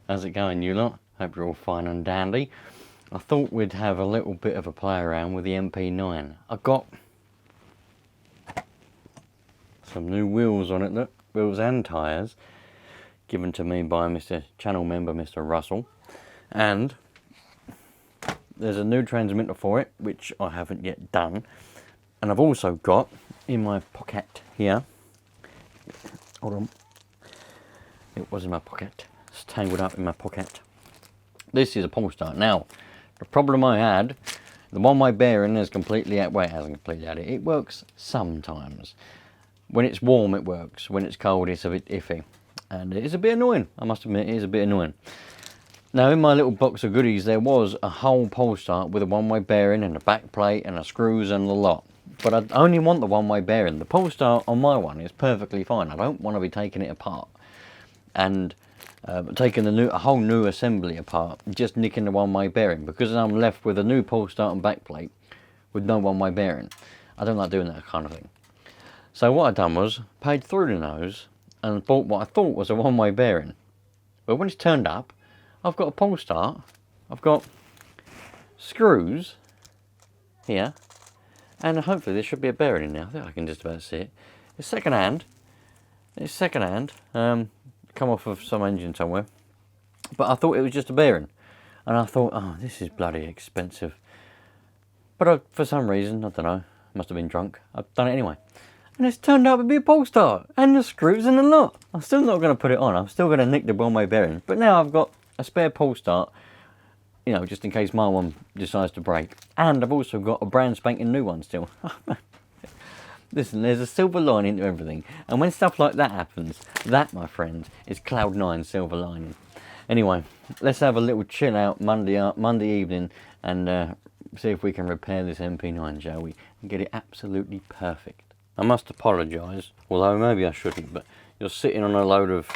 How's it going, you lot? Hope you're all fine and dandy. I thought we'd have a little bit of a play around with the MP9. I got some new wheels on it, look, wheels and tyres, given to me by Mr. channel member, Mr. Russell. And there's a new transmitter for it, which I haven't yet done. And I've also got in my pocket here, hold on, it was in my pocket, it's tangled up in my pocket. This is a Polestar. Now, the problem I had, the one-way bearing is completely out, well, it hasn't completely out it works sometimes. When it's warm it works, when it's cold it's a bit iffy. And it is a bit annoying, I must admit, it is a bit annoying. Now in my little box of goodies there was a whole Polestar with a one-way bearing and a back plate and a screws and the lot. But I only want the one-way bearing. The Polestar on my one is perfectly fine. I don't want to be taking it apart and taking a whole new assembly apart, just nicking the one-way bearing, because I'm left with a new Polestar and back plate with no one-way bearing. I don't like doing that kind of thing. So what I done was paid through the nose and bought what I thought was a one-way bearing. But when it's turned up, I've got a Polestar, I've got screws here, and hopefully there should be a bearing in there. I think I can just about see it. It's second hand. It's second hand. Come off of some engine somewhere. But I thought it was just a bearing. And I thought, oh, this is bloody expensive. But for some reason, I don't know, must have been drunk, I've done it anyway. And it's turned out to be a Polestar. And the screws and the lot. I'm still not going to put it on. I'm still going to nick the one-way bearing. But now I've got a spare Polestar, you know, just in case my one decides to break. And I've also got a brand spanking new one still. Listen, there's a silver lining to everything. And when stuff like that happens, that, my friends, is Cloud 9 silver lining. Anyway, let's have a little chill out Monday evening and see if we can repair this MP9, shall we? And get it absolutely perfect. I must apologise, although maybe I shouldn't, but you're sitting on a load of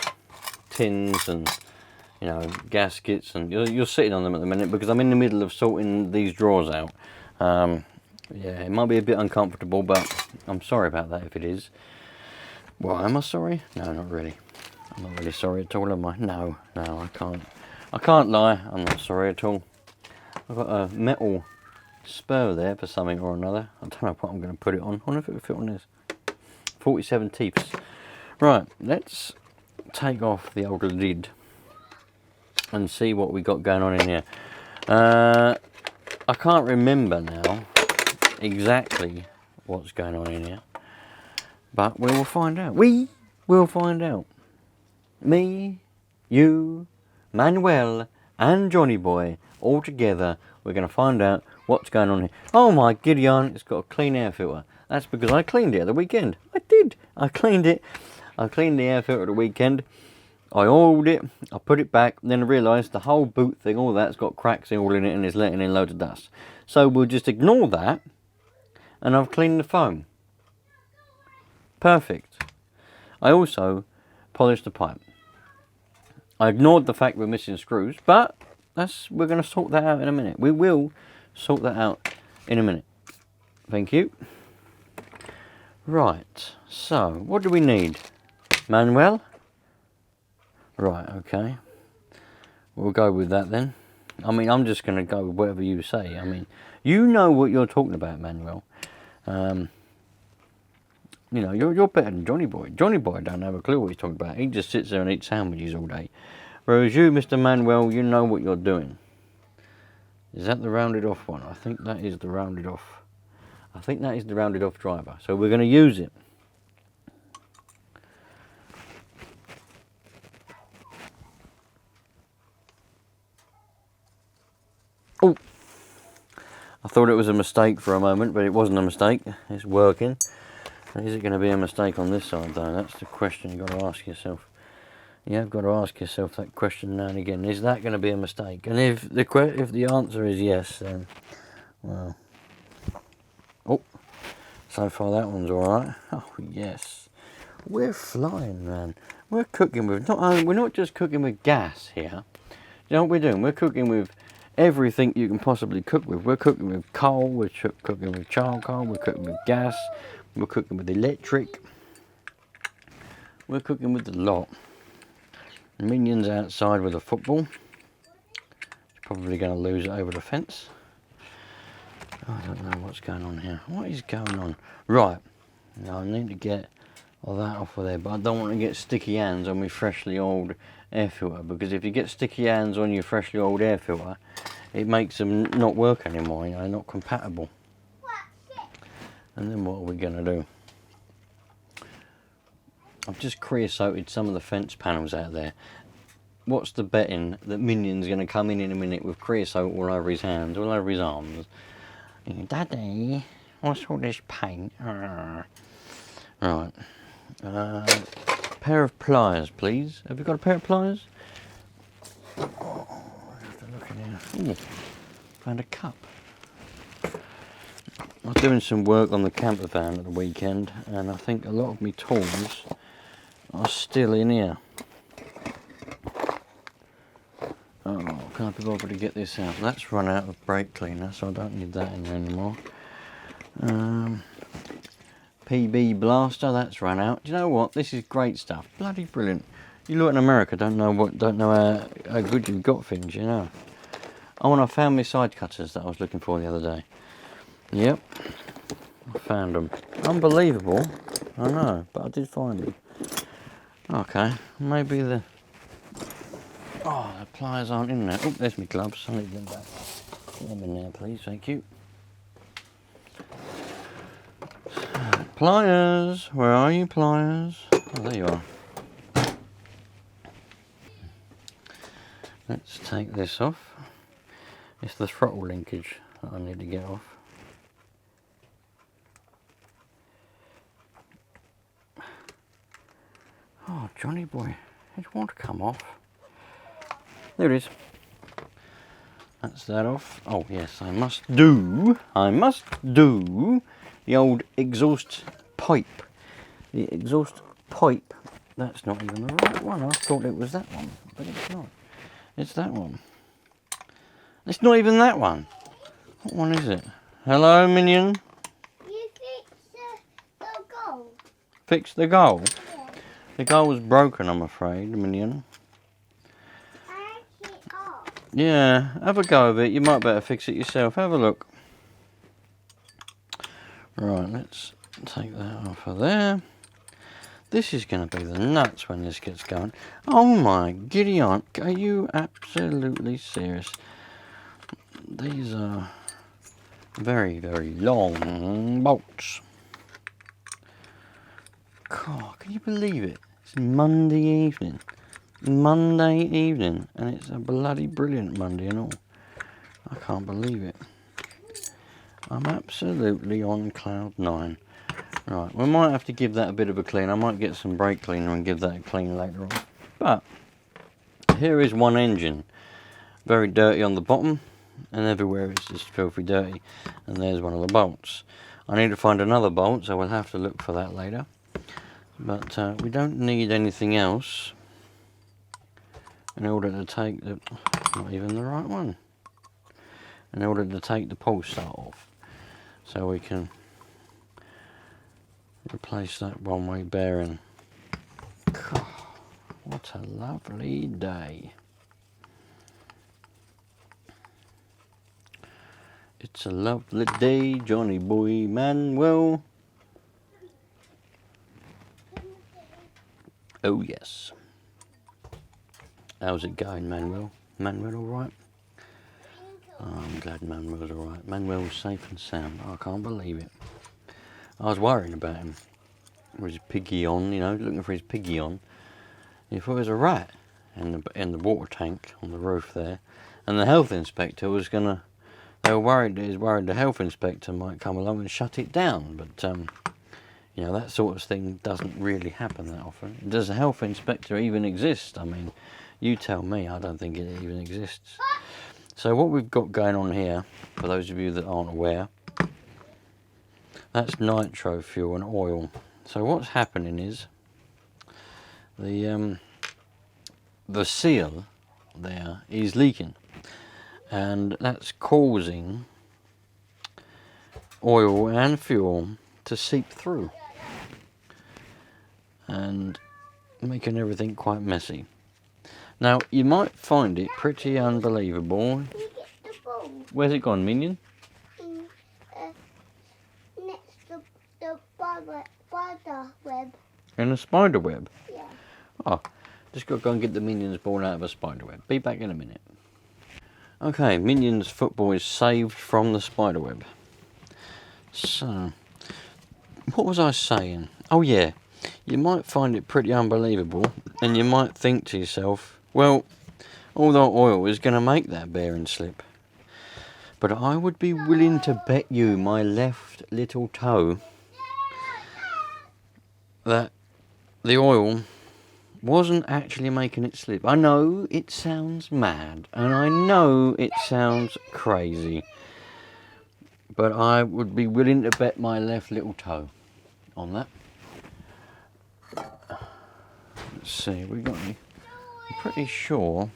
tins and, you know, gaskets, and you're sitting on them at the minute because I'm in the middle of sorting these drawers out. Yeah, it might be a bit uncomfortable, but I'm sorry about that if it is. Well, am I sorry? No, not really. I'm not really sorry at all, am I? No, I can't. I can't lie, I'm not sorry at all. I've got a metal spur there for something or another. I don't know what I'm going to put it on. I wonder if it will fit on this. 47 teeths. Right, let's take off the old lid and see what we got going on in here. I can't remember now exactly what's going on in here, but we will find out. We will find out. Me, you, Manuel and Johnny Boy all together, we're going to find out what's going on here. Oh my Gideon, it's got a clean air filter. That's because I cleaned it at the weekend. I did. I cleaned it. I cleaned the air filter at the weekend. I oiled it, I put it back, then I realised the whole boot thing, all that's got cracks all in it and is letting in loads of dust. So we'll just ignore that, and I've cleaned the foam. Perfect. I also polished the pipe. I ignored the fact we're missing screws, but we're going to sort that out in a minute. We will sort that out in a minute. Thank you. Right, so what do we need? Manuel? Right, okay. We'll go with that then. I mean, I'm just going to go with whatever you say. I mean, you know what you're talking about, Manuel. You know, you're better than Johnny Boy. Johnny Boy don't have a clue what he's talking about. He just sits there and eats sandwiches all day. Whereas you, Mr. Manuel, you know what you're doing. Is that the rounded off one? I think that is the rounded off. I think that is the rounded off driver. So we're going to use it. Oh, I thought it was a mistake for a moment, but it wasn't a mistake. It's working. Is it going to be a mistake on this side though? That's the question you've got to ask yourself. You've got to ask yourself that question now and again. Is that going to be a mistake? And if the answer is yes, then, well, oh, so far that one's all right. Oh yes, we're flying, man. We're cooking with we're not just cooking with gas here. You know what we're doing? We're cooking with everything you can possibly cook with. We're cooking with coal. We're cooking with charcoal. We're cooking with gas. We're cooking with electric. We're cooking with the lot. Minions outside with a football. Probably going to lose it over the fence. I don't know what's going on here. What is going on? Right. Now I need to get all that off of there, but I don't want to get sticky hands on my freshly oiled air filter, because if you get sticky hands on your freshly oiled air filter, it makes them not work anymore, you know, not compatible. And then what are we going to do? I've just creosoted some of the fence panels out there. What's the betting that Minion's going to come in a minute with creosote all over his hands, all over his arms? Daddy, what's all this paint? Right. Pair of pliers, please. Have you got a pair of pliers? Oh, I have to look in here. Ooh, found a cup. I was doing some work on the camper van at the weekend, and I think a lot of my tools are still in here. Oh, can I be bothered to get this out? That's run out of brake cleaner, so I don't need that in there anymore. PB blaster, that's run out. Do you know what? This is great stuff. Bloody brilliant. You look in America, don't know how good you've got things, you know. Oh, and I found my side cutters that I was looking for the other day. Yep, I found them. Unbelievable, I know, but I did find them. Okay, maybe the pliers aren't in there. Oh, there's my gloves. I need them back. Put them in there, please. Thank you. Pliers, where are you, pliers? Oh, there you are. Let's take this off. It's the throttle linkage that I need to get off. Oh, Johnny boy, it won't come off. There it is. That's that off. Oh yes, I must do the old exhaust pipe. The exhaust pipe. That's not even the right one. I thought it was that one, but it's not. It's that one. It's not even that one. What one is it? Hello, Minion? You fix the goal. Fix the goal? Yeah. The goal was broken, I'm afraid, Minion. Yeah, have a go of it. You might better fix it yourself. Have a look. Right, let's take that off of there. This is going to be the nuts when this gets going. Oh my giddy aunt, are you absolutely serious? These are very, very long bolts. God, can you believe it? It's Monday evening. Monday evening, and it's a bloody brilliant Monday and all. I can't believe it. I'm absolutely on cloud 9. Right, we might have to give that a bit of a clean. I might get some brake cleaner and give that a clean later on. But here is one engine. Very dirty on the bottom, and everywhere it's just filthy dirty. And there's one of the bolts. I need to find another bolt, so we'll have to look for that later. But we don't need anything else in order to take the, not even the right one, in order to take the pull start off, so we can replace that one-way bearing. God, what a lovely day. It's a lovely day, Johnny boy Manuel. Oh yes. How's it going, Manuel? Manuel all right? Oh, I'm glad Manuel's all right. Manuel's safe and sound. Oh, I can't believe it. I was worrying about him. With his piggy on, you know, looking for his piggy on. He thought it was a rat in the water tank on the roof there. And the health inspector was gonna. They were worried. He was worried the health inspector might come along and shut it down. But you know, that sort of thing doesn't really happen that often. Does a health inspector even exist? I mean, you tell me. I don't think it even exists. So what we've got going on here, for those of you that aren't aware, that's nitro fuel and oil. So what's happening is the seal there is leaking, and that's causing oil and fuel to seep through and making everything quite messy. Now, you might find it pretty unbelievable. Can you get the ball? Where's it gone, Minion? In, next to the spider web. In a spider web? Yeah. Oh, just got to go and get the Minions ball out of a spider web. Be back in a minute. Okay, Minions football is saved from the spider web. So, what was I saying? Oh yeah, you might find it pretty unbelievable, and you might think to yourself, well, all that oil is going to make that bearing slip. But I would be willing to bet you my left little toe that the oil wasn't actually making it slip. I know it sounds mad, and I know it sounds crazy, but I would be willing to bet my left little toe on that. Let's see, we got any? I'm pretty sure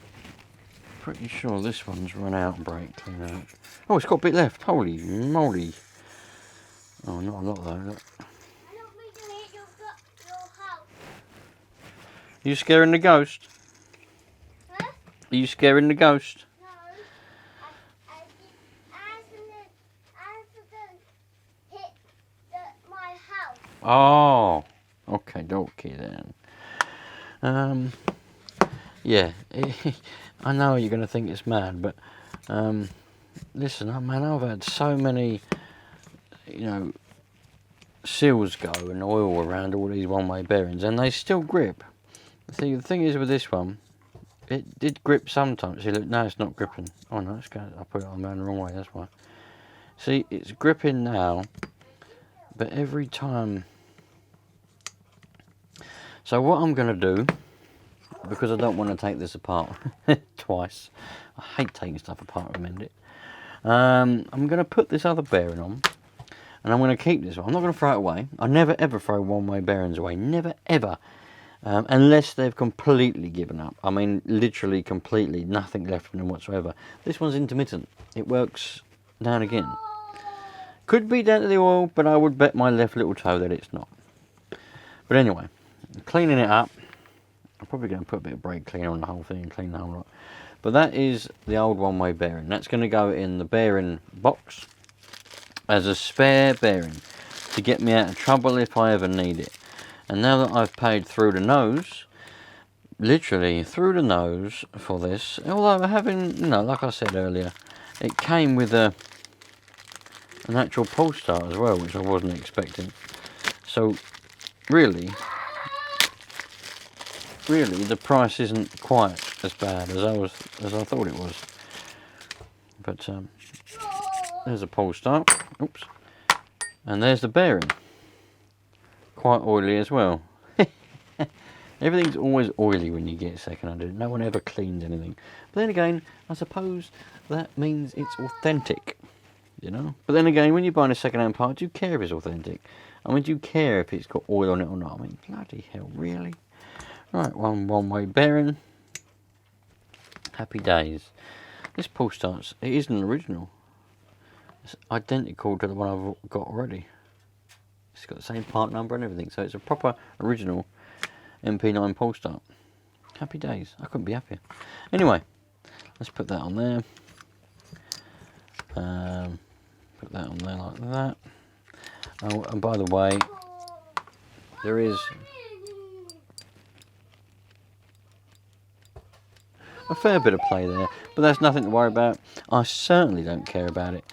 this one's run out. Brake clean out. Oh, it's got a bit left. Holy moly! Oh, not a lot though. Look. Are you scaring the ghost? Huh? Are you scaring the ghost? No. I accidentally hit my house. Oh, okay, dokie then. Yeah, I know you're going to think it's mad, but listen, man, I've had so many, seals go and oil around all these one-way bearings, and they still grip. See, the thing is with this one, it did grip sometimes. See, look, no, it's not gripping. Oh no, it's going. I put it on the wrong way. That's why. See, it's gripping now, but every time. So what I'm going to do, because I don't want to take this apart twice. I hate taking stuff apart to mend it. I'm going to put this other bearing on, and I'm going to keep this one. I'm not going to throw it away. I never ever throw one-way bearings away. Never ever. Unless they've completely given up. I mean, literally completely, nothing left in them whatsoever. This one's intermittent. It works now and again. Could be down to the oil, but I would bet my left little toe that it's not. But anyway, cleaning it up. I'm probably going to put a bit of brake cleaner on the whole thing and clean the whole lot. But that is the old one-way bearing. That's going to go in the bearing box as a spare bearing to get me out of trouble if I ever need it. And now that I've paid through the nose, literally through the nose for this, although having, like I said earlier, it came with an actual pull start as well, which I wasn't expecting. So really, the price isn't quite as bad as I thought it was. But there's a pull start. Oops, and there's the bearing. Quite oily as well. Everything's always oily when you get second-hand. No one ever cleans anything. But then again, I suppose that means it's authentic, But then again, when you're buying a second-hand part, do you care if it's authentic? I mean, do you care if it's got oil on it or not? I mean, bloody hell, really? Right, one-way bearing. Happy days. This pull starts. It isn't original. It's identical to the one I've got already. It's got the same part number and everything, so it's a proper original MP9 pull start. Happy days. I couldn't be happier. Anyway, let's put that on there. Put that on there like that. Oh, and by the way, there is a fair bit of play there, but that's nothing to worry about. I certainly don't care about it.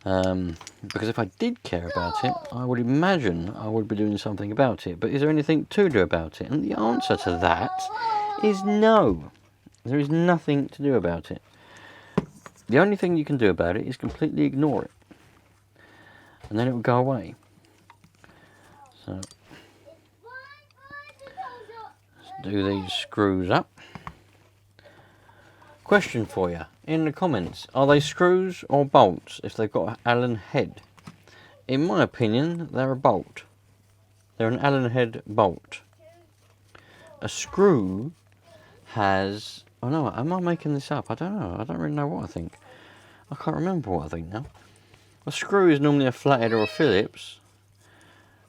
Because if I did care about it, I would imagine I would be doing something about it. But is there anything to do about it? And the answer to that is no. There is nothing to do about it. The only thing you can do about it is completely ignore it. And then it will go away. So, let's do these screws up. Question for you in the comments: are they screws or bolts if they've got an Allen head? In my opinion, they're a bolt. They're an Allen head bolt. A screw has... oh no, am I making this up? I don't know. I don't really know what I think. I can't remember what I think now. A screw is normally a flathead or a Phillips.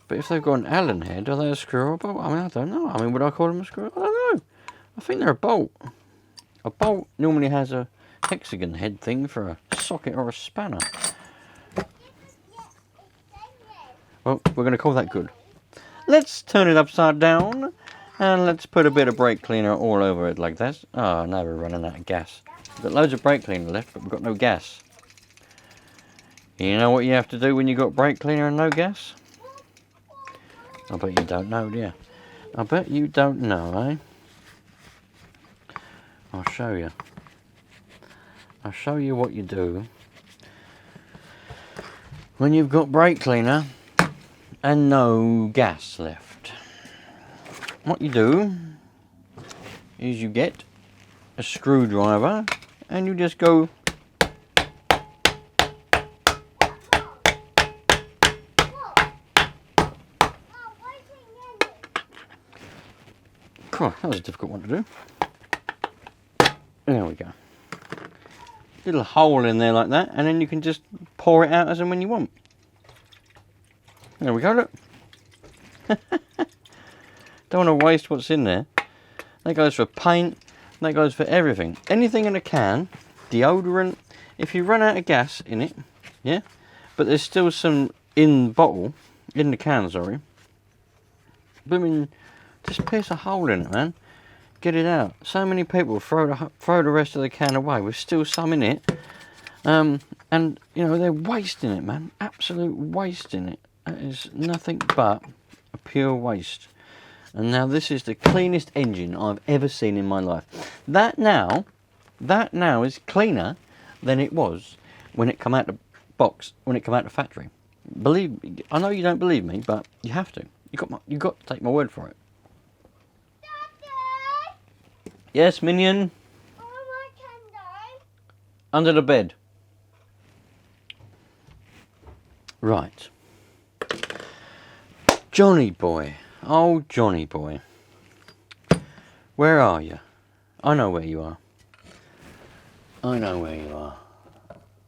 But if they've got an Allen head, are they a screw or a bolt? I mean, I don't know. I mean, would I call them a screw? I don't know. I think they're a bolt. A bolt normally has a hexagon head thing for a socket or a spanner. Well, we're going to call that good. Let's turn it upside down and let's put a bit of brake cleaner all over it like this. Oh, now we're running out of gas. We've got loads of brake cleaner left, but we've got no gas. You know what you have to do when you've got brake cleaner and no gas? I bet you don't know, do you? I bet you don't know, eh? I'll show you. I'll show you what you do when you've got brake cleaner and no gas left. What you do is you get a screwdriver and you just go oh, that was a difficult one to do. There we go. Little hole in there like that, and then you can just pour it out as and when you want. There we go, look. Don't want to waste what's in there. That goes for paint, that goes for everything. Anything in a can, deodorant, if you run out of gas in it, yeah, but there's still some in the can, sorry. Blooming, just pierce a hole in it, man. Get it out. So many people throw the rest of the can away with still some in it. And, you know, they're wasting it, man. Absolute wasting it. That is nothing but a pure waste. And now this is the cleanest engine I've ever seen in my life. That now is cleaner than it was when it come out the box, when it come out the factory. I know you don't believe me, but you have to. You got to take my word for it. Yes, Minion? Under the bed. Right. Johnny boy. Oh, Johnny boy. Where are you? I know where you are. I know where you are.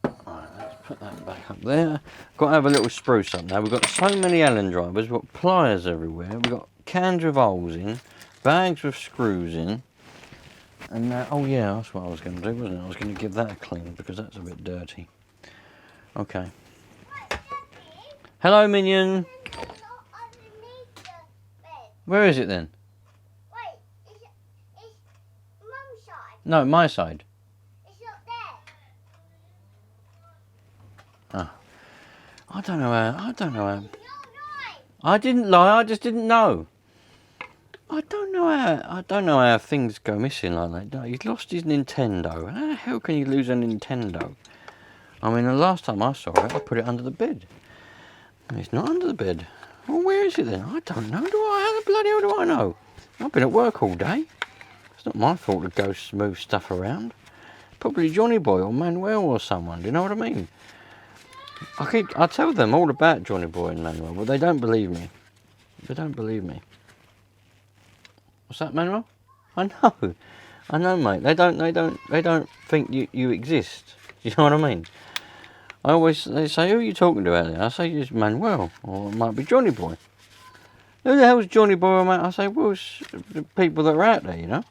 Right, let's put that back up there. Got to have a little spruce up now. We've got so many Allen drivers. We've got pliers everywhere. We've got cans with holes in. Bags with screws in. And oh yeah, that's what I was going to do, wasn't it? I was going to give that a clean because that's a bit dirty. Okay. Hello, Minion. Where is it then? Wait, it's Mum's side. No, my side. It's not there. Oh. I don't know how. You're right. I didn't lie. I just didn't know. I don't know how things go missing like that. He's lost his Nintendo. How the hell can you lose a Nintendo? I mean, the last time I saw it, I put it under the bed. It's not under the bed. Well, where is it then? I don't know. How the bloody hell do I know? I've been at work all day. It's not my fault to go move stuff around. Probably Johnny Boy or Manuel or someone. Do you know what I mean? I tell them all about Johnny Boy and Manuel, but they don't believe me. They don't believe me. What's that, Manuel? I know, mate. They don't think you exist. Do you know what I mean? They say, who are you talking to out there? I say, it's Manuel, or it might be Johnny Boy. Who the hell's Johnny Boy? I say, well, it's the people that are out there, you know.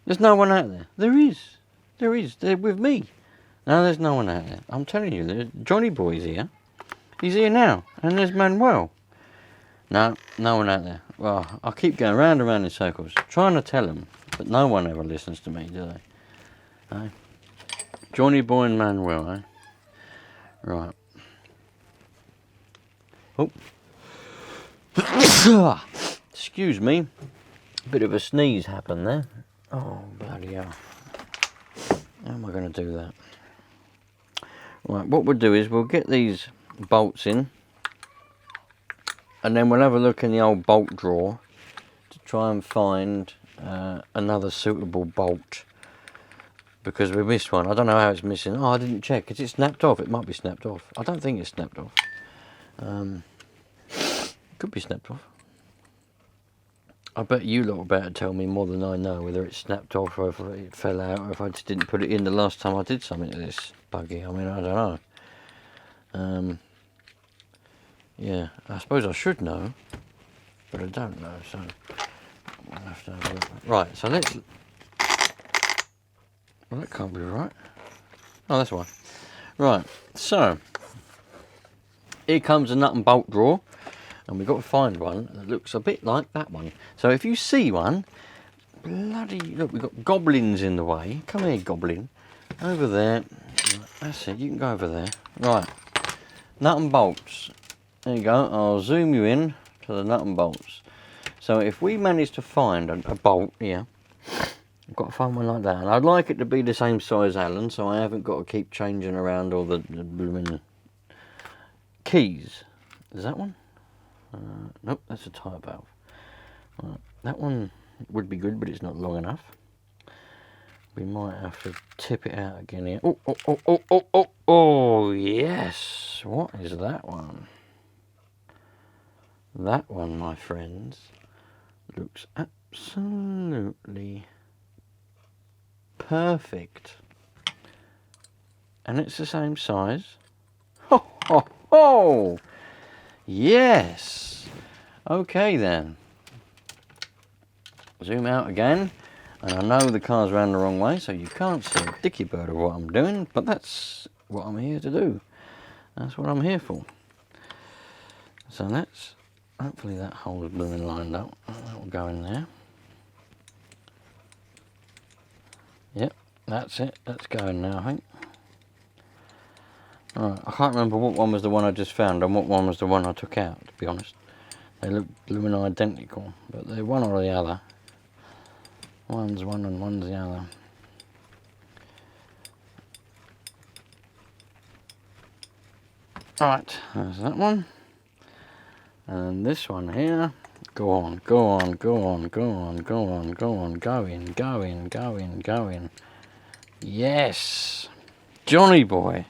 There's no one out there. There is. They're with me. No, there's no one out there. I'm telling you, Johnny Boy's here. He's here now, and there's Manuel. No one out there. Well, I keep going round and round in circles, trying to tell them, but no one ever listens to me, do they? No. Johnny Boy and Manuel, eh? Right. Oh. Excuse me. A bit of a sneeze happened there. Oh, bloody hell. How am I going to do that? Right, what we'll do is we'll get these bolts in. And then we'll have a look in the old bolt drawer to try and find another suitable bolt. Because we missed one. I don't know how it's missing. Oh, I didn't check. Is it snapped off? It might be snapped off. I don't think it's snapped off. Could be snapped off. I bet you lot are about to tell me more than I know whether it's snapped off or if it fell out or if I just didn't put it in the last time I did something to this buggy. I mean, I don't know. Yeah, I suppose I should know, but I don't know, so I'll have to have a look. Right, so let's Well, that can't be right. Oh, that's why. Right, so here comes a nut and bolt drawer, and we've got to find one that looks a bit like that one. So if you see one, bloody look, we've got goblins in the way. Come here, goblin. Over there. That's it. You can go over there. Right, nut and bolts. There you go. I'll zoom you in to the nut and bolts. So if we manage to find a bolt here, I've got to find one like that, and I'd like it to be the same size Allen, so I haven't got to keep changing around all the blooming keys. Is that one? Nope, that's a tyre valve. Right, that one would be good, but it's not long enough. We might have to tip it out again here. Oh, oh, oh, oh, oh, oh, oh, yes. What is that one? That one, my friends, looks absolutely perfect. And it's the same size. Ho, ho, ho! Yes! Okay then. Zoom out again. And I know the car's round the wrong way, so you can't see a dicky bird of what I'm doing, but that's what I'm here to do. That's what I'm here for. So let's, hopefully that hole's blooming lined up. That will go in there. Yep, that's it. That's going now, I think. Alright, I can't remember what one was the one I just found and what one was the one I took out, to be honest. They look blooming identical, but they're one or the other. One's one and one's the other. Alright, there's that one. And this one here. Go on, go on, go on, go on, go on, go on, go in, go in, go in, go in. Yes! Johnny boy!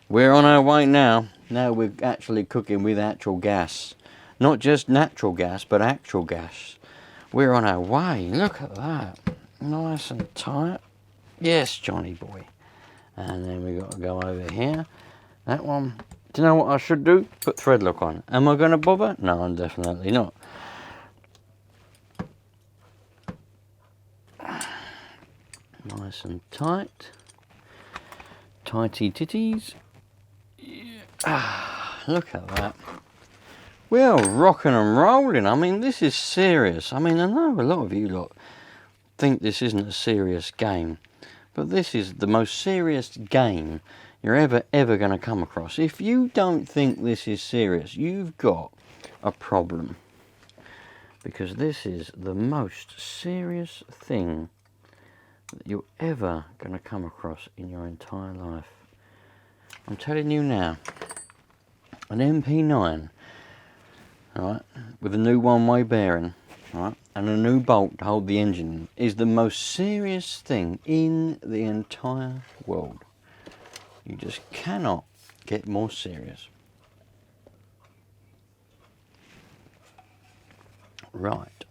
We're on our way now. Now we're actually cooking with actual gas. Not just natural gas, but actual gas. We're on our way. Look at that. Nice and tight. Yes, Johnny boy. And then we got to go over here. That one. Do you know what I should do? Put thread lock on. Am I going to bother? No, I'm definitely not. Nice and tight. Tighty titties. Yeah. Ah, look at that. We're rocking and rolling. I mean, this is serious. I mean, I know a lot of you lot think this isn't a serious game, but this is the most serious game you're ever going to come across. If you don't think this is serious, you've got a problem. Because this is the most serious thing that you're ever going to come across in your entire life. I'm telling you now, an MP9, right, with a new one-way bearing, right, and a new bolt to hold the engine is the most serious thing in the entire world. You just cannot get more serious. Right,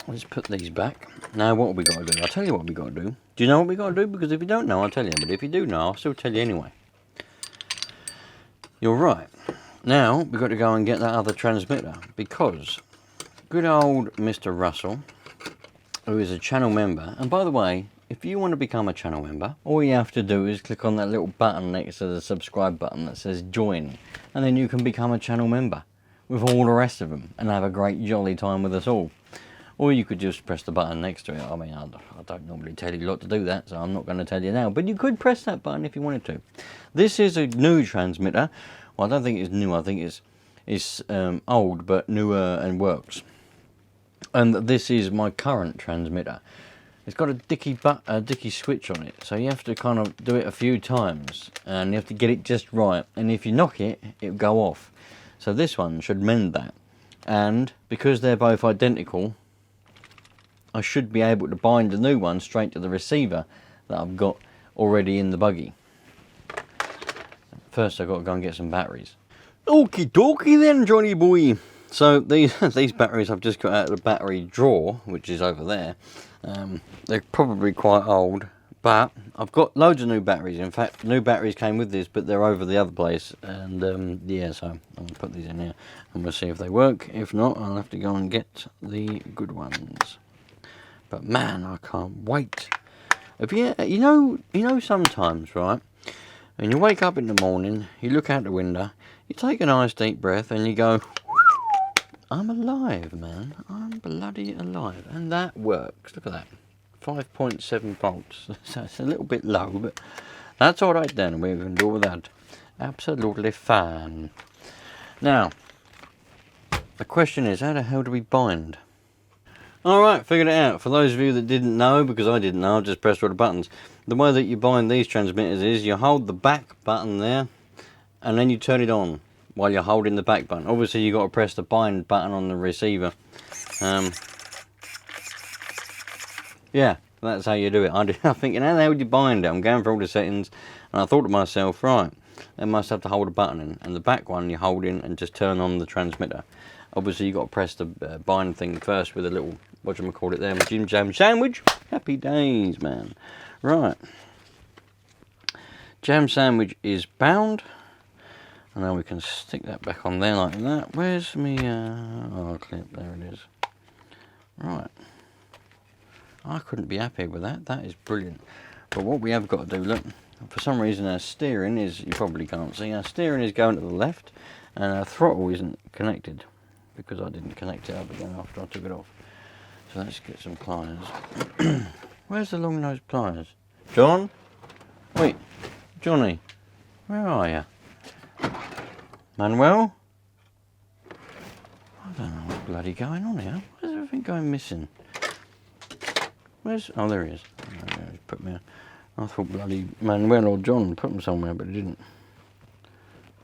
let's put these back. Now what have we got to do? I'll tell you what we got to do. Do you know what we got to do? Because if you don't know, I'll tell you. But if you do know, I'll still tell you anyway. You're right. Now we've got to go and get that other transmitter, because good old Mr. Russell, who is a channel member, and by the way, if you want to become a channel member, all you have to do is click on that little button next to the subscribe button that says join, and then you can become a channel member with all the rest of them and have a great jolly time with us all. Or you could just press the button next to it. I mean, I don't normally tell you lot to do that, so I'm not going to tell you now, but you could press that button if you wanted to. This is a new transmitter. Well, I don't think it's new. I think it's old but newer and works. And this is my current transmitter. It's got a dicky switch on it, so you have to kind of do it a few times, and you have to get it just right. And if you knock it, it'll go off. So this one should mend that. And because they're both identical, I should be able to bind the new one straight to the receiver that I've got already in the buggy. First I've got to go and get some batteries. Okie dokie then, Johnny boy. So these batteries I've just got out of the battery drawer, which is over there. They're probably quite old, but I've got loads of new batteries. In fact, new batteries came with this, but they're over the other place. And yeah, so I'm going to put these in here and we'll see if they work. If not, I'll have to go and get the good ones. But man, I can't wait. If you know sometimes, right? When you wake up in the morning, you look out the window, you take a nice deep breath, and you go, "I'm alive, man. I'm bloody alive," and that works. Look at that, 5.7 volts. So it's a little bit low, but that's all right then. We can do with that. Absolutely fine. Now, the question is, how the hell do we bind? Alright, figured it out. For those of you that didn't know, because I didn't know, I just pressed all the buttons. The way that you bind these transmitters is you hold the back button there, and then you turn it on while you're holding the back button. Obviously, you've got to press the bind button on the receiver. Yeah, that's how you do it. I'm thinking, how the hell do you bind it? I'm going through all the settings, and I thought to myself, right, they must have to hold a button in, and the back one you hold in and just turn on the transmitter. Obviously, you've got to press the bind thing first with a little, whatchamacallit there, Jim Jam Sandwich. Happy days, man. Right. Jam Sandwich is bound. And now we can stick that back on there like that. Where's me, clip? There it is. Right. I couldn't be happy with that. That is brilliant. But what we have got to do, look, for some reason our steering is, you probably can't see, our steering is going to the left, and our throttle isn't connected, because I didn't connect it up again after I took it off. So let's get some pliers. Where's the long nose pliers? John? Wait, Johnny, where are you? Manuel? I don't know what's bloody going on here. Where's everything going missing? Where's, oh there he is. Put me, I thought bloody Manuel or John put them somewhere, but he didn't.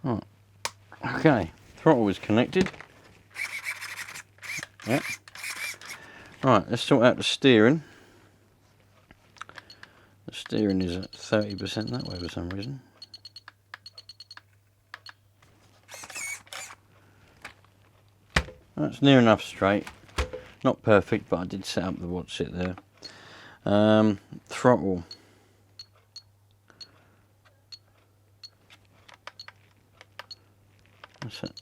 Right. Okay, throttle is connected. Yep. Right, let's sort out the steering. The steering is at 30% that way for some reason. That's near enough straight. Not perfect, but I did set up the watch it there. Throttle. That's it.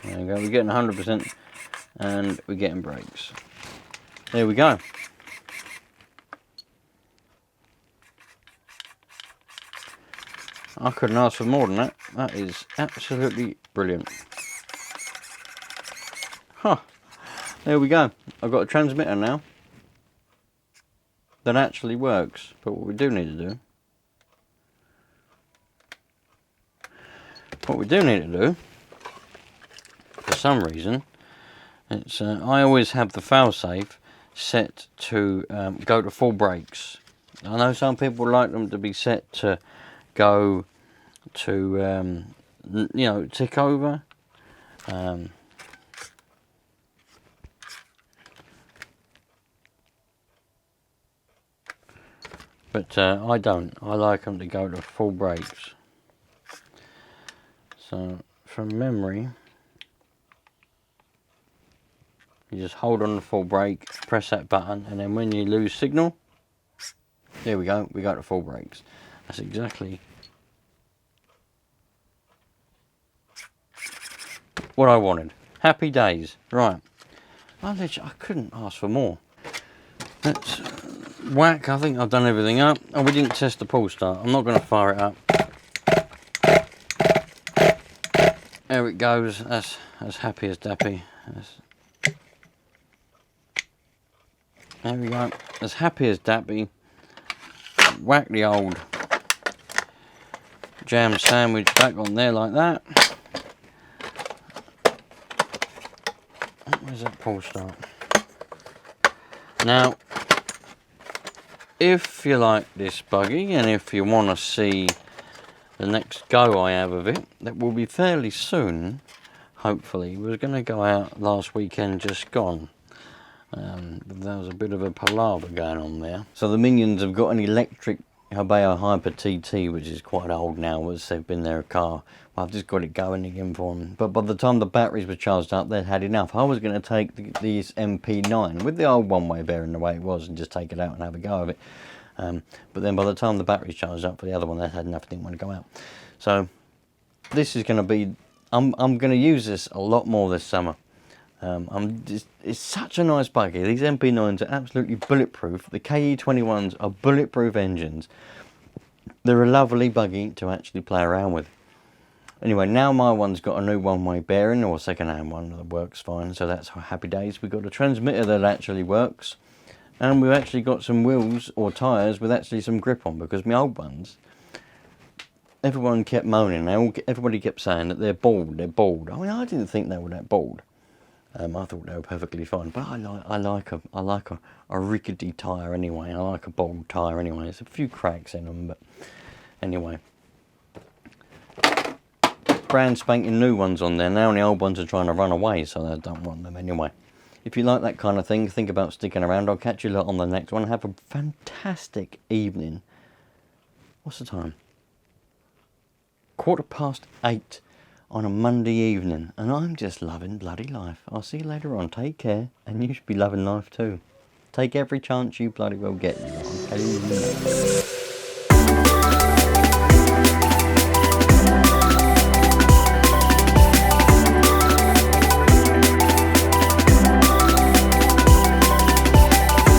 There we go, we're getting 100% and we're getting brakes. There we go. I couldn't ask for more than that. That is absolutely brilliant. Huh. There we go. I've got a transmitter now that actually works. But what we do need to do, for some reason, it's I always have the failsafe set to go to full brakes. I know some people like them to be set to go to tick over. But I don't. I like them to go to full brakes. So from memory, you just hold on the full brake, press that button, and then when you lose signal, there we go, we go to full brakes. That's exactly what I wanted. Happy days. Right. I couldn't ask for more. Let's whack. I think I've done everything up. Oh, we didn't test the pull start. I'm not going to fire it up. There it goes. That's as happy as dappy. There we go. As happy as dappy. Whack the old jam sandwich back on there like that. Where's that pull start? Now, if you like this buggy and if you want to see the next go I have of it, that will be fairly soon, hopefully. We were going to go out last weekend just gone. There was a bit of a palaver going on there. So the Minions have got an electric Hobeo Hyper TT, which is quite old now, as they've been their car. Well, I've just got it going again for them. But by the time the batteries were charged up, they'd had enough. I was going to take these MP9 with the old one-way bearing the way it was and just take it out and have a go of it. But then by the time the battery's charged up for the other one, they had enough, didn't want to go out. So this is going to be, I'm going to use this a lot more this summer. It's such a nice buggy. These MP9s are absolutely bulletproof. The KE21s are bulletproof engines. They're a lovely buggy to actually play around with. Anyway, now my one's got a new one-way bearing, or second-hand one that works fine, so that's happy days. We've got a transmitter that actually works, and we've actually got some wheels or tyres with actually some grip on, because my old ones, everyone kept moaning. Everybody kept saying that they're bald. I mean, I didn't think they were that bald. I thought they were perfectly fine, but I like a rickety tyre anyway. I like a bald tyre anyway. There's a few cracks in them, but anyway. Brand spanking new ones on there now, and the old ones are trying to run away, so I don't want them anyway. If you like that kind of thing, think about sticking around. I'll catch you lot on the next one. Have a fantastic evening. What's the time? 8:15 on a Monday evening, and I'm just loving bloody life. I'll see you later on. Take care, and you should be loving life too. Take every chance you bloody well get. You lot. I'm telling you now.